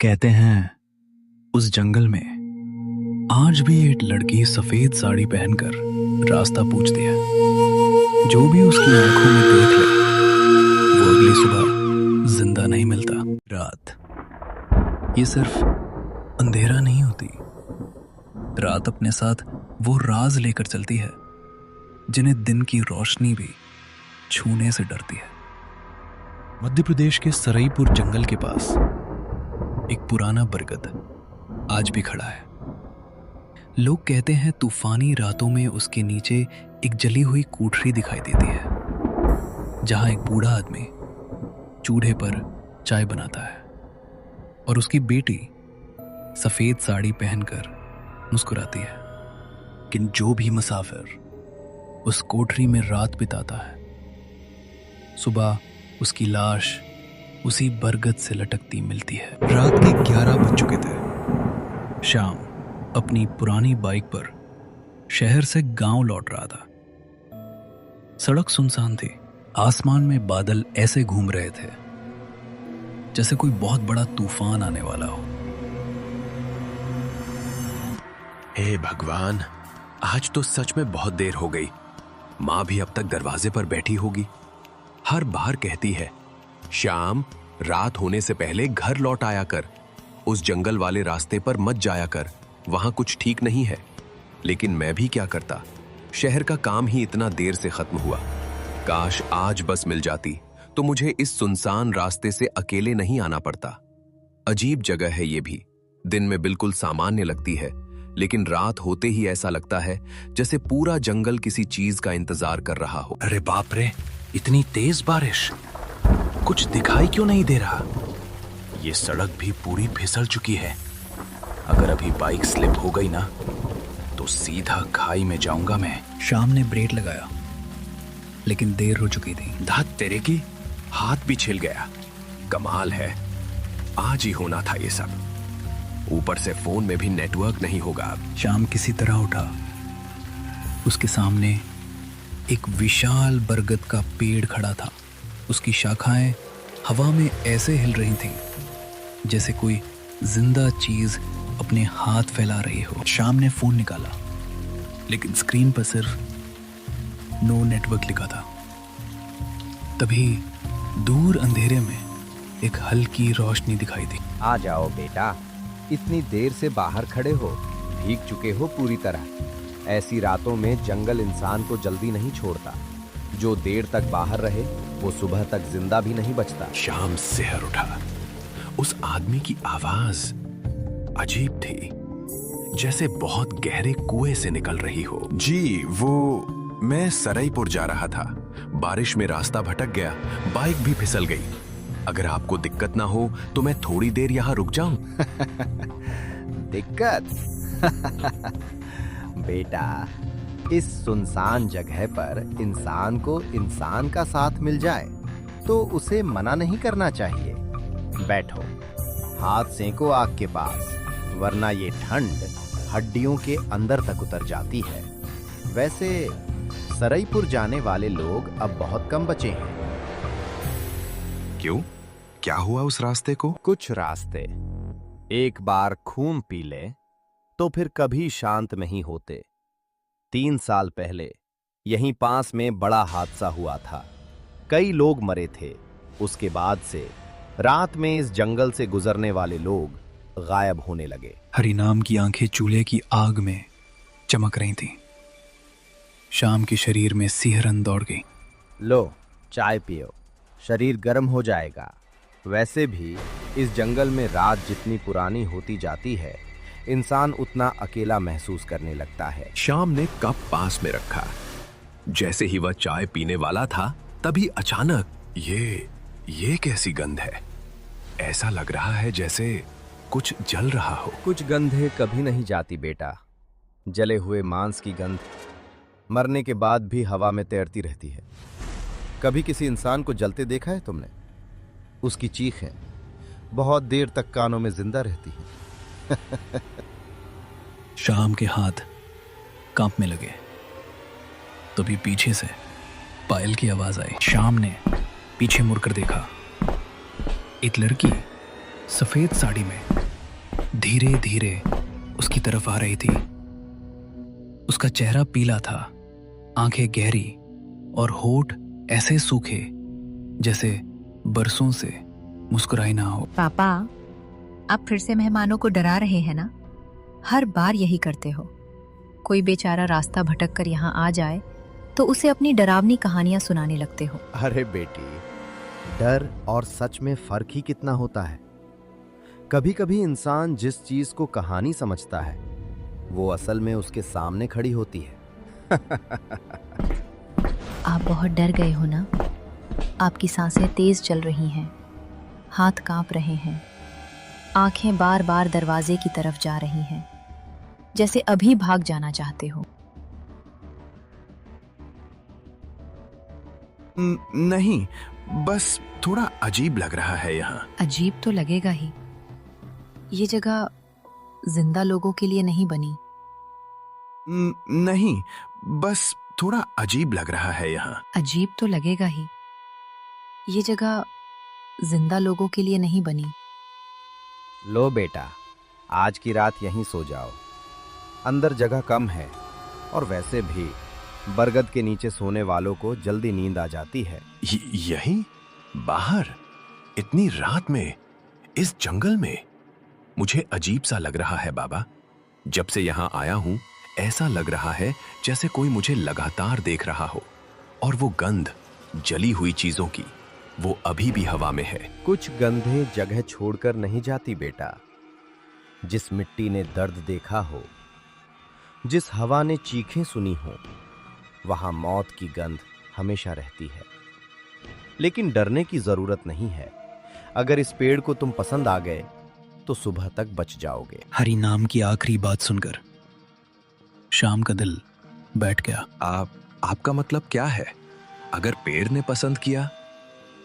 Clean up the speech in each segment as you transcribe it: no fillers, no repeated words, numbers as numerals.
कहते हैं उस जंगल में आज भी एक लड़की सफेद साड़ी पहनकर रास्ता पूछती है। जो भी उसकी आंखों में देख ले वो अगली सुबह जिंदा नहीं मिलता। रात ये सिर्फ अंधेरा नहीं होती। रात अपने साथ वो राज लेकर चलती है जिन्हें दिन की रोशनी भी छूने से डरती है। मध्य प्रदेश के सराईपुर जंगल के पास एक पुराना बरगद आज भी खड़ा है। लोग कहते हैं तूफानी रातों में उसके नीचे एक जली हुई कोठरी दिखाई देती है जहां एक बूढ़ा आदमी चूल्हे पर चाय बनाता है और उसकी बेटी सफेद साड़ी पहनकर मुस्कुराती है। लेकिन जो भी मुसाफिर उस कोठरी में रात बिताता है, सुबह उसकी लाश उसी बरगद से लटकती मिलती है। रात के 11 बज चुके थे। शाम अपनी पुरानी बाइक पर शहर से गांव लौट रहा था। सड़क सुनसान थी। आसमान में बादल ऐसे घूम रहे थे जैसे कोई बहुत बड़ा तूफान आने वाला हो। हे भगवान, आज तो सच में बहुत देर हो गई। माँ भी अब तक दरवाजे पर बैठी होगी। हर बार कहती है, श्याम, रात होने से पहले घर लौट आया कर, उस जंगल वाले रास्ते पर मत जाया कर, वहां कुछ ठीक नहीं है। लेकिन मैं भी क्या करता, शहर का काम ही इतना देर से खत्म हुआ। काश आज बस मिल जाती तो मुझे इस सुनसान रास्ते से अकेले नहीं आना पड़ता। अजीब जगह है ये भी। दिन में बिल्कुल सामान्य लगती है, लेकिन रात होते ही ऐसा लगता है जैसे पूरा जंगल किसी चीज का इंतजार कर रहा हो। अरे बाप रे, इतनी तेज बारिश! कुछ दिखाई क्यों नहीं दे रहा? ये सड़क भी पूरी फिसल चुकी है। अगर अभी बाइक स्लिप हो गई ना तो सीधा खाई में जाऊंगा मैं। शाम ने ब्रेक लगाया, लेकिन देर हो चुकी थी। धात तेरे की, हाथ भी छिल गया। कमाल है, आज ही होना था ये सब। ऊपर से फोन में भी नेटवर्क नहीं होगा अब। शाम किसी तरह उठा। उसके सामने एक विशाल बरगद का पेड़ खड़ा था। उसकी शाखाएं हवा में ऐसे हिल रही थीं जैसे कोई जिंदा चीज अपने हाथ फैला रही हो। शाम ने फोन निकाला, लेकिन स्क्रीन पर सिर्फ नो नेटवर्क लिखा था। तभी दूर अंधेरे में एक हल्की रोशनी दिखाई दी। आ जाओ बेटा, इतनी देर से बाहर खड़े हो, भीग चुके हो पूरी तरह। ऐसी रातों में जंगल इंसान को जल्दी नहीं छोड़ता। जो देर तक बाहर रहे वो सुबह तक जिंदा भी नहीं बचता। शाम सिहर उठा। उस आदमी की आवाज अजीब थी, जैसे बहुत गहरे कुएं से निकल रही हो। जी, वो मैं सराईपुर जा रहा था। बारिश में रास्ता भटक गया, बाइक भी फिसल गई। अगर आपको दिक्कत ना हो तो मैं थोड़ी देर यहाँ रुक जाऊं। दिक्कत? बेटा, इस सुनसान जगह पर इंसान को इंसान का साथ मिल जाए तो उसे मना नहीं करना चाहिए। बैठो, हाथ सेंको आग के पास, वरना ये ठंड हड्डियों के अंदर तक उतर जाती है। वैसे सराईपुर जाने वाले लोग अब बहुत कम बचे हैं। क्यों? क्या हुआ उस रास्ते को? कुछ रास्ते एक बार खून पी ले तो फिर कभी शांत नहीं होते। 3 साल पहले यहीं पास में बड़ा हादसा हुआ था। कई लोग मरे थे। उसके बाद से रात में इस जंगल से गुजरने वाले लोग गायब होने लगे। हरिनाम की आंखें चूल्हे की आग में चमक रही थीं। शाम के शरीर में सिहरन दौड़ गई। लो, चाय पियो, शरीर गर्म हो जाएगा। वैसे भी इस जंगल में रात जितनी पुरानी होती जाती है, इंसान उतना अकेला महसूस करने लगता है। शाम ने कप पास में रखा। जैसे ही वह चाय पीने वाला था, तभी अचानक ये कैसी गंध है? ऐसा लग रहा है जैसे कुछ जल रहा हो। कुछ गंधें कभी नहीं जाती बेटा। जले हुए मांस की गंध मरने के बाद भी हवा में तैरती रहती है। कभी किसी इंसान को जलते देखा है तुमने? उसकी चीखें बहुत देर तक कानों में जिंदा रहती हैं। शाम के हाथ कांपने लगे। तभी पीछे से पायल की आवाज आई। शाम ने पीछे मुड़कर देखा। एक लड़की सफेद साड़ी में धीरे धीरे उसकी तरफ आ रही थी। उसका चेहरा पीला था, आंखें गहरी और होठ ऐसे सूखे जैसे बरसों से मुस्कुराई ना हो। पापा, आप फिर से मेहमानों को डरा रहे हैं ना? हर बार यही करते हो। कोई बेचारा रास्ता भटक कर यहाँ आ जाए तो उसे अपनी डरावनी कहानियां सुनाने लगते हो। अरे बेटी, डर और सच में फर्क ही कितना होता है। कभी कभी इंसान जिस चीज को कहानी समझता है वो असल में उसके सामने खड़ी होती है। आप बहुत डर गए हो ना? आपकी सांसें तेज चल रही हैं, हाथ कांप रहे हैं, आंखें बार बार दरवाजे की तरफ जा रही हैं, जैसे अभी भाग जाना चाहते हो। नहीं, बस थोड़ा अजीब लग रहा है यहाँ। अजीब तो लगेगा ही। ये जगह जिंदा लोगों के लिए नहीं बनी। नहीं, बस थोड़ा अजीब लग रहा है यहाँ। अजीब तो लगेगा ही। ये जगह जिंदा लोगों के लिए नहीं बनी। लो बेटा, आज की रात यहीं सो जाओ। अंदर जगह कम है और वैसे भी बरगद के नीचे सोने वालों को जल्दी नींद आ जाती है। यहीं बाहर इतनी रात में इस जंगल में? मुझे अजीब सा लग रहा है बाबा। जब से यहाँ आया हूँ ऐसा लग रहा है जैसे कोई मुझे लगातार देख रहा हो, और वो गंध जली हुई चीजों की वो अभी भी हवा में है। कुछ गंधे जगह छोड़कर नहीं जाती बेटा। जिस मिट्टी ने दर्द देखा हो, जिस हवा ने चीखें सुनी हो, वहां मौत की गंध हमेशा रहती है। लेकिन डरने की जरूरत नहीं है। अगर इस पेड़ को तुम पसंद आ गए तो सुबह तक बच जाओगे। हरि नाम की आखिरी बात सुनकर श्याम का दिल बैठ गया। आपका मतलब क्या है? अगर पेड़ ने पसंद किया,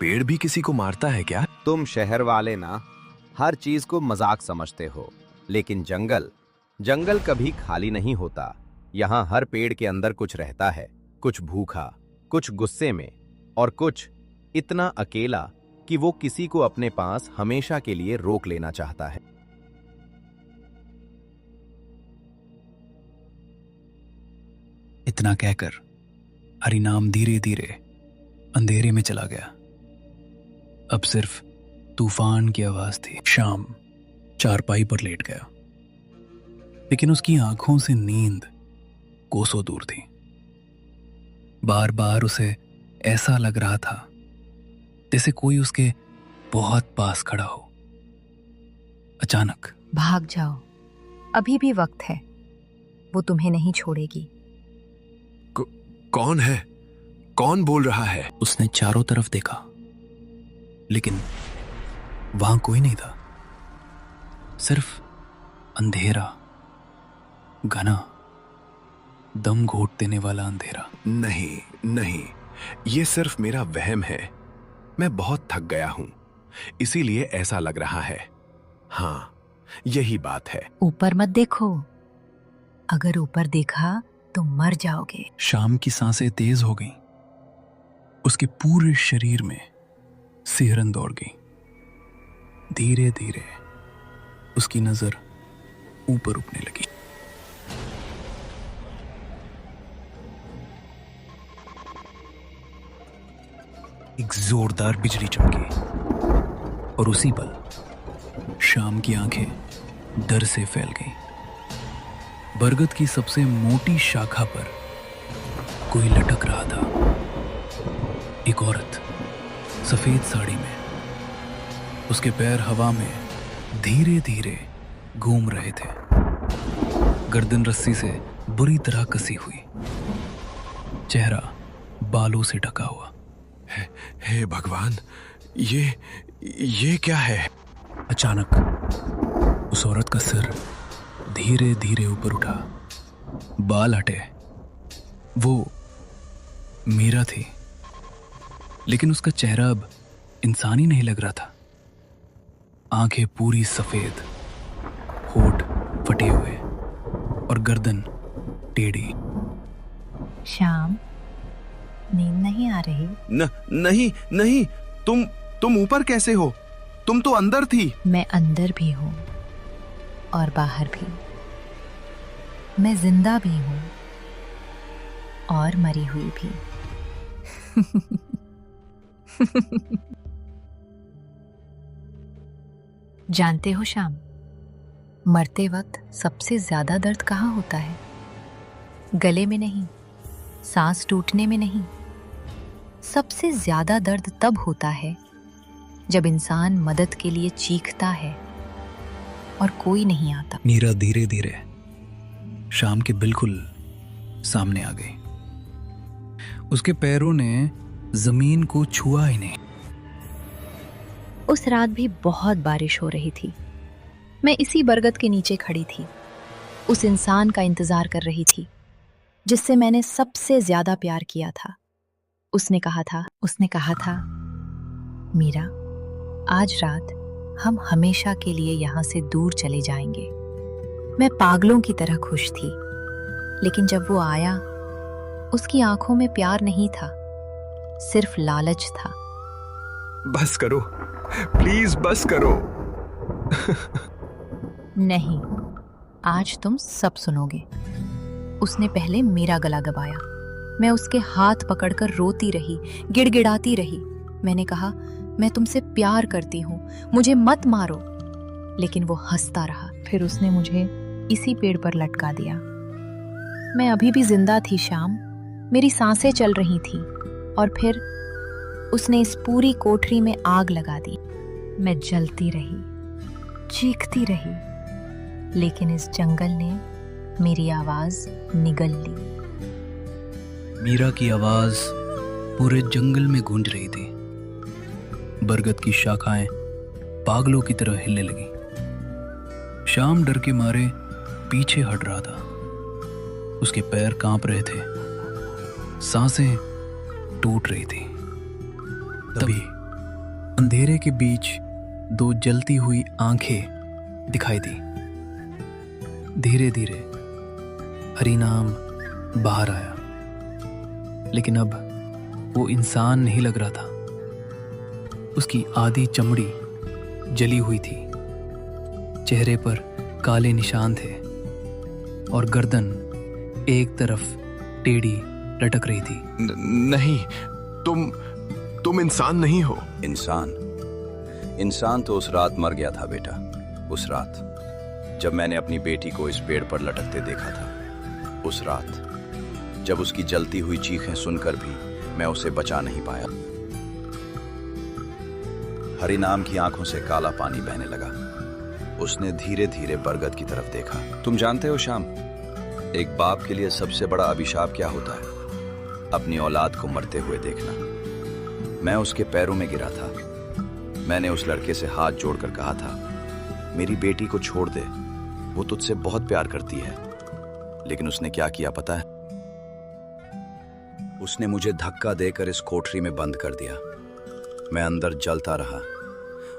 पेड़ भी किसी को मारता है क्या? तुम शहर वाले ना हर चीज को मजाक समझते हो, लेकिन जंगल कभी खाली नहीं होता। यहाँ हर पेड़ के अंदर कुछ रहता है, कुछ भूखा, कुछ गुस्से में और कुछ इतना अकेला कि वो किसी को अपने पास हमेशा के लिए रोक लेना चाहता है। इतना कहकर हरिनाम धीरे धीरे अंधेरे में चला गया। अब सिर्फ तूफान की आवाज थी। श्याम चारपाई पर लेट गया, लेकिन उसकी आंखों से नींद कोसों दूर थी। बार बार उसे ऐसा लग रहा था जैसे कोई उसके बहुत पास खड़ा हो। अचानक भाग जाओ, अभी भी वक्त है। वो तुम्हें नहीं छोड़ेगी। कौन है? कौन बोल रहा है? उसने चारों तरफ देखा, लेकिन वहां कोई नहीं था। सिर्फ अंधेरा, घना, दम घोट देने वाला अंधेरा। नहीं, ये सिर्फ मेरा वहम है। मैं बहुत थक गया हूं, इसीलिए ऐसा लग रहा है। हाँ, यही बात है। ऊपर मत देखो, अगर ऊपर देखा तो मर जाओगे। शाम की सांसें तेज हो गईं। उसके पूरे शरीर में सिहरन दौड़ गई। धीरे धीरे उसकी नजर ऊपर उठने लगी। एक जोरदार बिजली चमकी और उसी पल शाम की आंखें डर से फैल गईं। बरगद की सबसे मोटी शाखा पर कोई लटक रहा था। एक औरत सफेद साड़ी में, उसके पैर हवा में धीरे धीरे घूम रहे थे, गर्दन रस्सी से बुरी तरह कसी हुई, चेहरा बालों से ढका हुआ। हे भगवान, ये क्या है? अचानक उस औरत का सिर धीरे धीरे ऊपर उठा, बाल हटे। वो मीरा थी, लेकिन उसका चेहरा अब इंसानी नहीं लग रहा था। आंखें पूरी सफेद, होठ फटे हुए और गर्दन टेढ़ी। श्याम, नींद नहीं आ रही? नहीं, तुम ऊपर कैसे हो? तुम तो अंदर थी। मैं अंदर भी हूं और बाहर भी। मैं जिंदा भी हूं और मरी हुई भी। जानते हो श्याम, मरते वक्त सबसे ज्यादा दर्द कहाँ होता है? गले में नहीं, सांस टूटने में नहीं। सबसे ज्यादा दर्द तब होता है जब इंसान मदद के लिए चीखता है और कोई नहीं आता। मीरा धीरे धीरे शाम के बिल्कुल सामने आ गई। उसके पैरों ने जमीन को छुआ ही नहीं। उस रात भी बहुत बारिश हो रही थी। मैं इसी बरगद के नीचे खड़ी थी, उस इंसान का इंतजार कर रही थी जिससे मैंने सबसे ज्यादा प्यार किया था। उसने कहा था, मीरा, आज रात हम हमेशा के लिए यहाँ से दूर चले जाएंगे। मैं पागलों की तरह खुश थी, लेकिन जब वो आया, उसकी आंखों में प्यार नहीं था, सिर्फ लालच था। बस करो, प्लीज बस करो। नहीं, आज तुम सब सुनोगे। उसने पहले मेरा गला दबाया। मैं उसके हाथ पकड़कर रोती रही, गिड़गिड़ाती रही। मैंने कहा, मैं तुमसे प्यार करती हूँ, मुझे मत मारो। लेकिन वो हंसता रहा। फिर उसने मुझे इसी पेड़ पर लटका दिया। मैं अभी भी जिंदा थी श्याम, मेरी सांसें चल रही थी। और फिर उसने इस पूरी कोठरी में आग लगा दी। मैं जलती रही, चीखती रही, लेकिन इस जंगल ने मेरी आवाज निगल ली। मीरा की आवाज पूरे जंगल में गूंज रही थी। बरगद की शाखाएं पागलों की तरह हिलने लगी। शाम डर के मारे पीछे हट रहा था। उसके पैर कांप रहे थे, सांसें टूट रही थी। तभी अंधेरे के बीच दो जलती हुई आंखें दिखाई दी। धीरे धीरे हरिनाम बाहर आया, लेकिन अब वो इंसान नहीं लग रहा था। उसकी आधी चमड़ी जली हुई थी, चेहरे पर काले निशान थे और गर्दन एक तरफ टेढ़ी लटक रही थी। नहीं, तुम इंसान नहीं हो। इंसान तो उस रात मर गया था बेटा। उस रात जब मैंने अपनी बेटी को इस पेड़ पर लटकते देखा था। उस रात जब उसकी जलती हुई चीखें सुनकर भी मैं उसे बचा नहीं पाया। हरिनाम की आंखों से काला पानी बहने लगा। उसने धीरे धीरे बरगद की तरफ देखा। तुम जानते हो श्याम, एक बाप के लिए सबसे बड़ा अभिशाप क्या होता है? अपनी औलाद को मरते हुए देखना। मैं उसके पैरों में गिरा था। मैंने उस लड़के से हाथ जोड़कर कहा था, मेरी बेटी को छोड़ दे, वो तुझसे बहुत प्यार करती है। लेकिन उसने क्या किया पता है? उसने मुझे धक्का देकर इस कोठरी में बंद कर दिया। मैं अंदर जलता रहा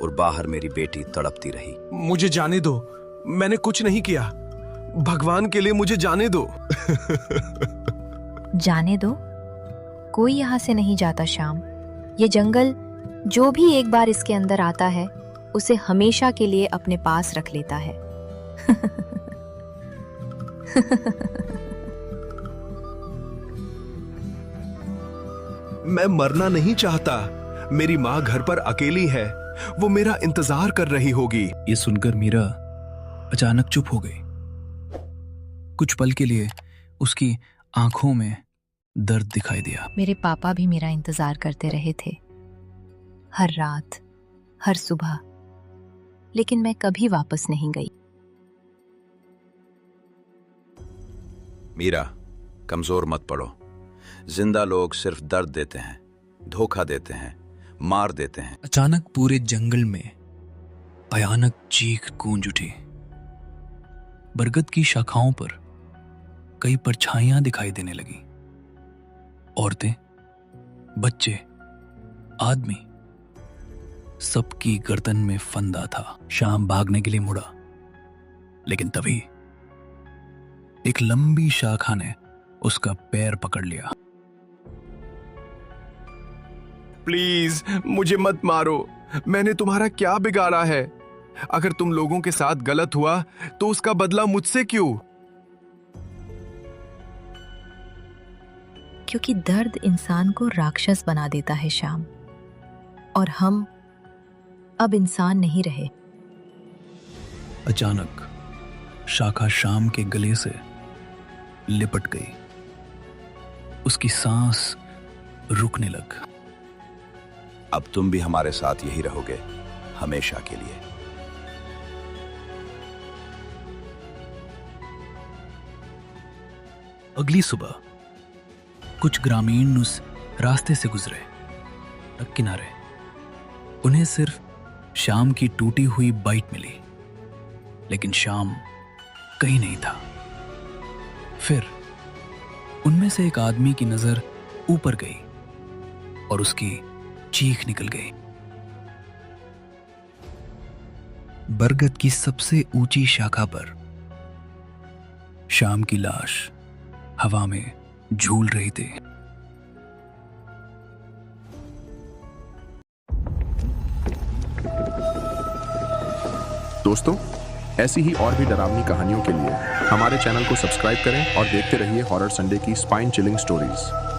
और बाहर मेरी बेटी तड़पती रही। मुझे जाने दो, मैंने कुछ नहीं किया। भगवान के लिए मुझे जाने दो। जाने दो? कोई यहाँ से नहीं जाता श्याम। ये जंगल जो भी एक बार इसके अंदर आता है, उसे हमेशा के लिए अपने पास रख लेता है। मैं मरना नहीं चाहता। मेरी माँ घर पर अकेली है, वो मेरा इंतजार कर रही होगी। ये सुनकर मीरा अचानक चुप हो गई। कुछ पल के लिए उसकी आंखों में दर्द दिखाई दिया। मेरे पापा भी मेरा इंतजार करते रहे थे, हर रात, हर सुबह। लेकिन मैं कभी वापस नहीं गई। मीरा, कमजोर मत पड़ो। जिंदा लोग सिर्फ दर्द देते हैं, धोखा देते हैं, मार देते हैं। अचानक पूरे जंगल में भयानक चीख गूंज उठी। बरगद की शाखाओं पर कई परछाइयां दिखाई देने लगी। औरतें, बच्चे, आदमी, सबकी गर्दन में फंदा था। शाम भागने के लिए मुड़ा, लेकिन तभी एक लंबी शाखा ने उसका पैर पकड़ लिया। प्लीज मुझे मत मारो, मैंने तुम्हारा क्या बिगाड़ा है? अगर तुम लोगों के साथ गलत हुआ तो उसका बदला मुझसे क्यों? क्योंकि दर्द इंसान को राक्षस बना देता है श्याम, और हम अब इंसान नहीं रहे। अचानक शाखा श्याम के गले से लिपट गई। उसकी सांस रुकने लग। अब तुम भी हमारे साथ यही रहोगे, हमेशा के लिए। अगली सुबह कुछ ग्रामीण उस रास्ते से गुजरे। सड़क किनारे उन्हें सिर्फ श्याम की टूटी हुई बाइक मिली, लेकिन श्याम कहीं नहीं था। फिर उनमें से एक आदमी की नजर ऊपर गई और उसकी चीख निकल गई। बरगद की सबसे ऊंची शाखा पर श्याम की लाश हवा में झूल रही थी। दोस्तों, ऐसी ही और भी डरावनी कहानियों के लिए हमारे चैनल को सब्सक्राइब करें और देखते रहिए हॉरर संडे की स्पाइन चिलिंग स्टोरीज।